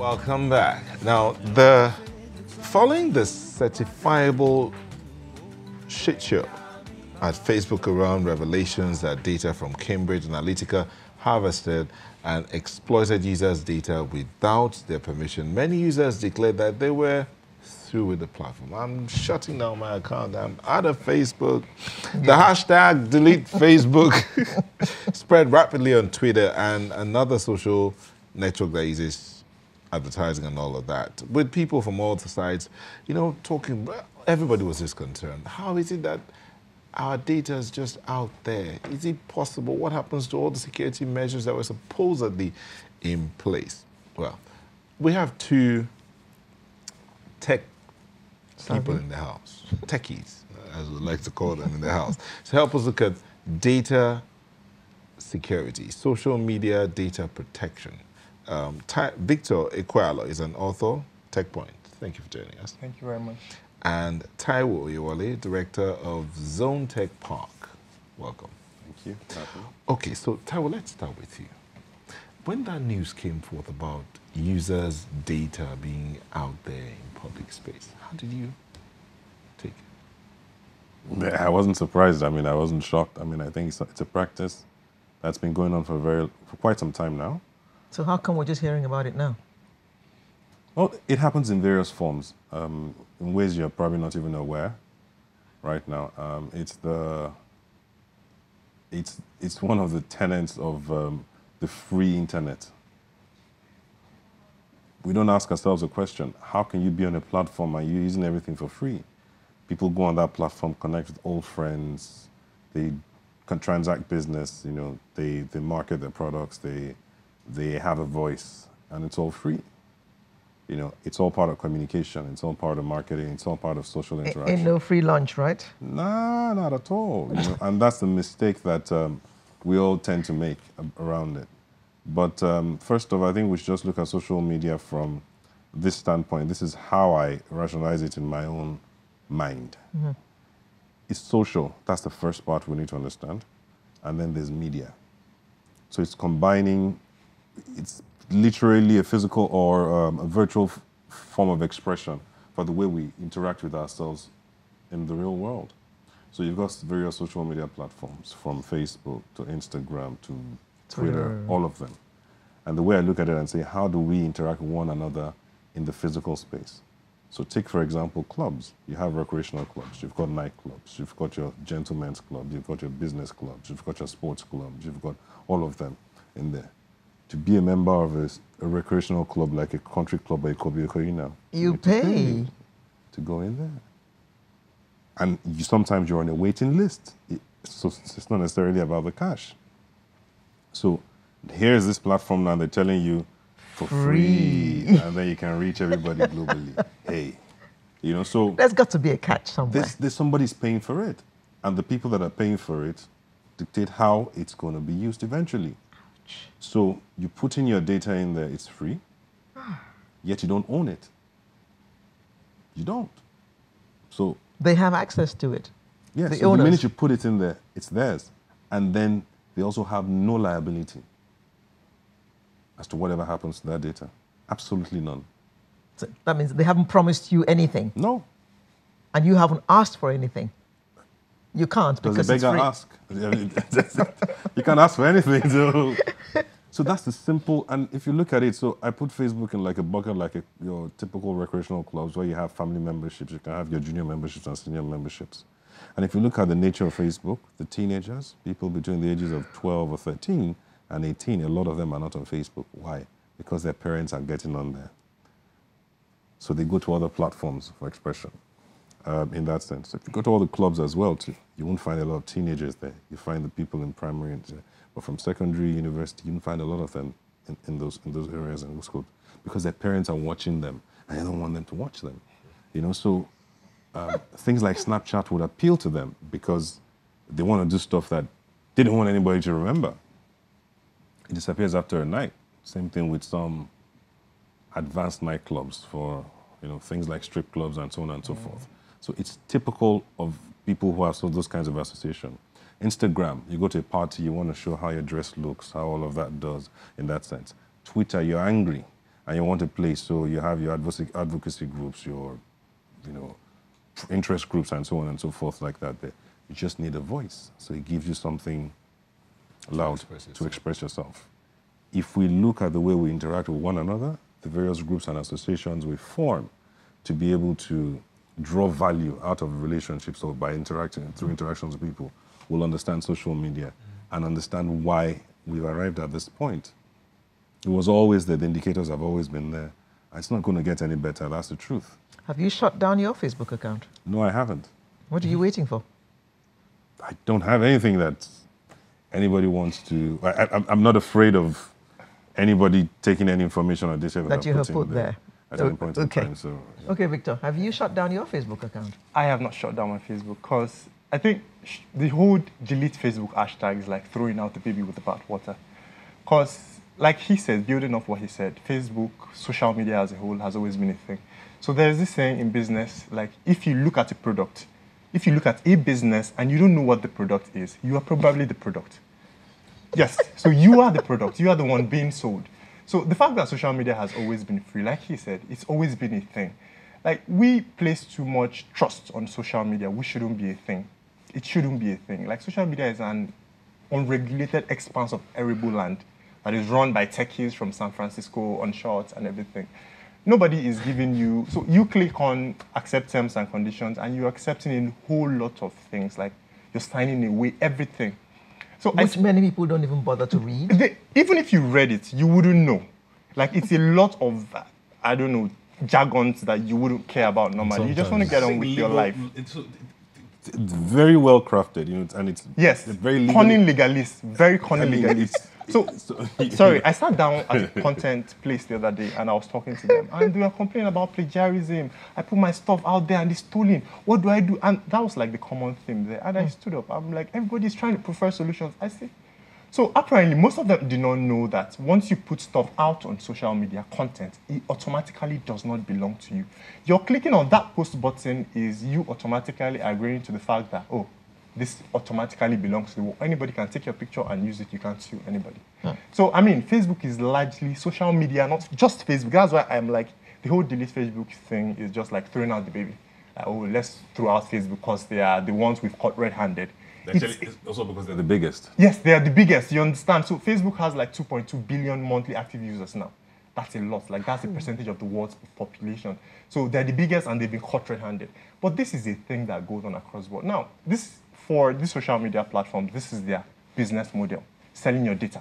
Welcome back. Now, following the certifiable shit show at Facebook around revelations that data from Cambridge Analytica harvested and exploited users' data without their permission, many users declared that they were through with the platform. I'm shutting down my account. I'm out of Facebook. The hashtag delete Facebook spread rapidly on Twitter and another social network that uses advertising and all of that, with people from all the sides, talking. Everybody was just concerned. How is it that our data is just out there? Is it possible? What happens to all the security measures that were supposedly in place? Well, we have two tech people in the house, techies, as we like to call them in the house, to help us look at data security, social media data protection. Victor Ekwalo is an author, TechPoint. Thank you for joining us. Thank you very much. And Taiwo Oyewale, director of Zone Tech Park. Welcome. Thank you. Okay, so Taiwo, let's start with you. When that news came forth about users' data being out there in public space, how did you take it? I wasn't surprised. I wasn't shocked. I think it's a practice that's been going on for quite some time now. So how come we're just hearing about it now? Well, it happens in various forms, in ways you're probably not even aware right now. It's one of the tenets of the free internet. We don't ask ourselves a question: how can you be on a platform and you're using everything for free? People go on that platform, connect with old friends, they can transact business. They market their products, they have a voice, and it's all free. It's all part of communication, it's all part of marketing, it's all part of social interaction. Ain't no free lunch, right? Nah, not at all. And that's the mistake that we all tend to make around it. But first off, I think we should just look at social media from this standpoint. This is how I rationalize it in my own mind. Mm-hmm. It's social. That's the first part we need to understand. And then there's media. So it's combining. It's literally a physical or a virtual form of expression for the way we interact with ourselves in the real world. So you've got various social media platforms, from Facebook to Instagram to Twitter, all of them. And the way I look at it and say, how do we interact with one another in the physical space? So take, for example, clubs. You have recreational clubs, you've got nightclubs, you've got your gentlemen's clubs, you've got your business clubs, you've got your sports clubs, you've got all of them in there. To be a member of a recreational club, like a country club or a Kobe, you pay to go in there. And sometimes you're on a waiting list. So it's not necessarily about the cash. So here's this platform now, they're telling you for free. And then you can reach everybody globally. Hey, so there's got to be a catch somewhere. Somebody's paying for it. And the people that are paying for it dictate how it's going to be used eventually. So you put in your data in there, it's free, yet you don't own it. You don't. So they have access to it. Yes, so the minute you put it in there, it's theirs. And then they also have no liability as to whatever happens to that data. Absolutely none. So that means they haven't promised you anything? No. And you haven't asked for anything? You can't, because it's free. Ask? You can't ask for anything. So that's the simple, and if you look at it, so I put Facebook in like a bucket, like your typical recreational clubs where you have family memberships, you can have your junior memberships and senior memberships. And if you look at the nature of Facebook, the teenagers, people between the ages of 12 or 13 and 18, a lot of them are not on Facebook. Why? Because their parents are getting on there. So they go to other platforms for expression. In that sense. If you go to all the clubs as well, too, you won't find a lot of teenagers there. You find the people in primary, but from secondary, university, you won't find a lot of them in those areas and those clubs, because their parents are watching them, and they don't want them to watch them. So things like Snapchat would appeal to them because they want to do stuff that they don't want anybody to remember. It disappears after a night. Same thing with some advanced nightclubs for things like strip clubs and so on and so forth. So it's typical of people who have those kinds of association. Instagram, you go to a party, you want to show how your dress looks, how all of that does in that sense. Twitter, you're angry. and you want a place, so you have your advocacy groups, your, interest groups, and so on and so forth like that. There, you just need a voice, so it gives you something loud to express yourself. If we look at the way we interact with one another, the various groups and associations we form to be able to draw value out of relationships or by interacting through interactions with people, we'll understand social media and understand why we've arrived at this point. It was always there, the indicators have always been there. It's not going to get any better, that's the truth. Have you shut down your Facebook account? No, I haven't. What are you waiting for? I don't have anything that anybody wants to... I'm not afraid of anybody taking any information or data that you have put there. At any point in time. So, yeah. Okay, Victor, have you shut down your Facebook account? I have not shut down my Facebook because I think the whole delete Facebook hashtag is like throwing out the baby with the bathwater. Because, like he said, building off what he said, Facebook, social media as a whole has always been a thing. So there's this saying in business, like if you look at a product, if you look at a business and you don't know what the product is, you are probably the product. Yes, so you are the product. You are the one being sold. So the fact that social media has always been free, like he said, it's always been a thing. Like, we place too much trust on social media. We shouldn't be a thing. It shouldn't be a thing. Like, social media is an unregulated expanse of arable land that is run by techies from San Francisco on shorts and everything. Nobody is giving you... So you click on accept terms and conditions, and you're accepting a whole lot of things. Like, you're signing away everything. So Which many people don't even bother to read. Even if you read it, you wouldn't know. Like, it's a lot of, I don't know, jargons that you wouldn't care about normally. Sometimes. You just want to get on with your life. It's very well crafted, and it's very cunning legalist, very cunning legalist. So, sorry, I sat down at a content place the other day and I was talking to them and they were complaining about plagiarism. I put my stuff out there and it's stolen. What do I do? And that was like the common theme there. And I stood up. I'm like, everybody's trying to prefer solutions. I see. So apparently, most of them did not know that once you put stuff out on social media, content, it automatically does not belong to you. You're clicking on that post button is you automatically agreeing to the fact that, oh, this automatically belongs to you. Anybody can take your picture and use it. You can't sue anybody. So, I mean, Facebook is largely social media, not just Facebook. That's why I'm like, the whole delete Facebook thing is just like throwing out the baby. Like, oh, let's throw out Facebook because they are the ones we've caught red-handed. Actually, it's also because they're the biggest. Yes, they are the biggest, you understand? So Facebook has like 2.2 billion monthly active users now. That's a lot. Like, that's a percentage of the world's population. So they're the biggest and they've been caught red-handed. But this is a thing that goes on across the board. Now, for this social media platform, this is their business model, selling your data.